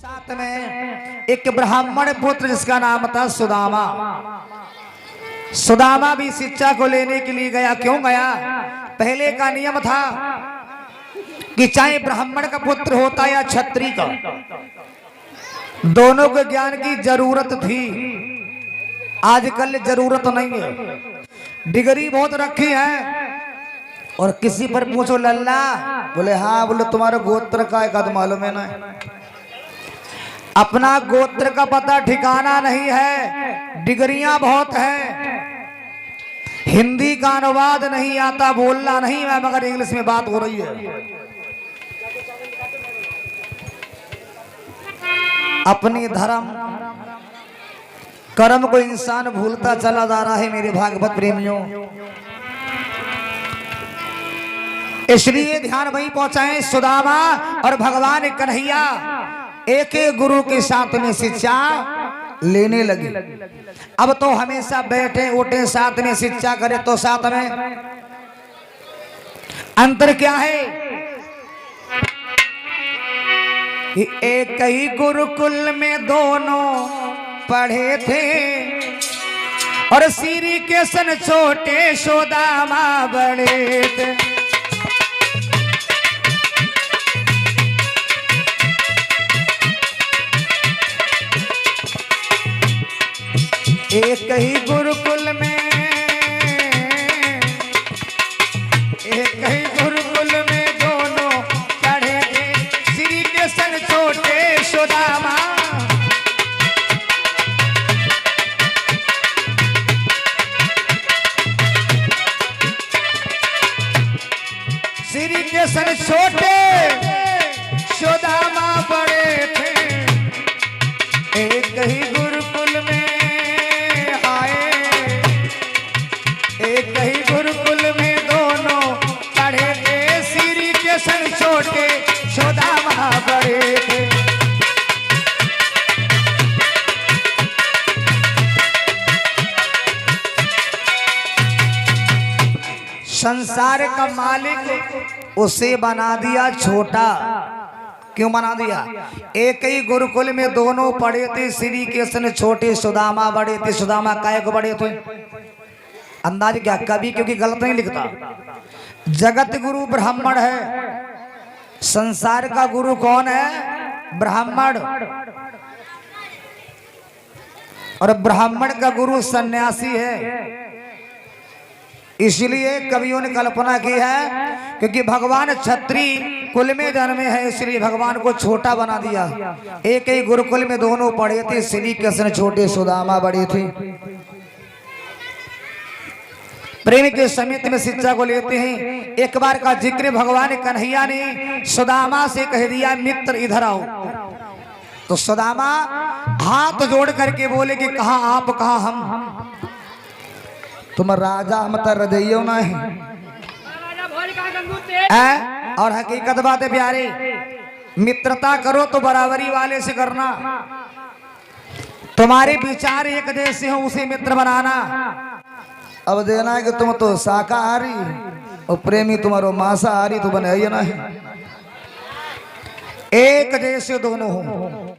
साथ में एक ब्राह्मण पुत्र जिसका नाम था सुदामा। सुदामा भी शिक्षा को लेने के लिए गया। क्यों गया? पहले का नियम था कि चाहे ब्राह्मण का पुत्र होता या क्षत्रिय का, दोनों को ज्ञान की जरूरत थी। आजकल जरूरत नहीं है। डिग्री बहुत रखी है और किसी पर पूछो लल्ला, बोले हाँ, बोले तुम्हारे गोत्र का एक आध मालूम है ना। अपना गोत्र का पता ठिकाना नहीं है। डिग्रियां बहुत है, हिंदी का अनुवाद नहीं आता, बोलना नहीं है, मगर इंग्लिश में बात हो रही है। अपनी धर्म कर्म को इंसान भूलता चला जा रहा है मेरे भागवत प्रेमियों। इसलिए ध्यान वही पहुंचाएं, सुदामा और भगवान कन्हैया एक एक गुरु के साथ में शिक्षा लेने लगे। अब तो हमेशा बैठे उठे साथ में शिक्षा करे, तो साथ में अंतर क्या है कि एक ही गुरुकुल में दोनों पढ़े थे और श्री कृष्ण छोटे सुदामा बड़े थे। एक ही गुरुकुल में, एक ही गुरुकुल में दोनों पढ़े थे, श्री कृष्ण छोटे सुदामा। श्री कृष्ण छोटे सुदामा बड़े थे। एक ही गुरुकुल में एक ही गुरुकुल में दोनों पढ़े थे, श्री कृष्ण छोटे सुदामा बड़े थे। संसार का मालिक उसे बना दिया छोटा। क्यों बना दिया? एक ही गुरुकुल में दोनों पढ़े थे, श्री कृष्ण छोटे सुदामा बड़े थे। सुदामा काहे को बड़े थे? अंदाज क्या? कभी क्योंकि गलत नहीं लिखता। जगत गुरु ब्राह्मण है, संसार का गुरु कौन है? ब्राह्मण। और ब्राह्मण का गुरु सन्यासी है। इसलिए कवियों ने कल्पना की है क्योंकि भगवान क्षत्रिय कुल में जन्मे हैं, इसलिए भगवान को छोटा बना दिया। एक ही गुरुकुल में दोनों पढ़े थे, श्री कृष्ण छोटे सुदामा बड़े थे। प्रेम के समिति में शिक्षा को लेते हैं। एक बार का जिक्र भगवान कन्हैया ने सुदामा से कह दिया, मित्र इधर आओ। तो सुदामा हाथ जोड़ करके बोले कि कहा आप, कहा हम। तुम राजा मत रजइयो ना है। और हकीकत बात है प्यारे, मित्रता करो तो बराबरी वाले से करना। तुम्हारे विचार एक जैसे हो उसे मित्र बनाना। अब देना है कि तुम तो शाकाहारी और प्रेमी तुम्हारो मांसाहारी, तो बने ना है। एक जैसे दोनों हो।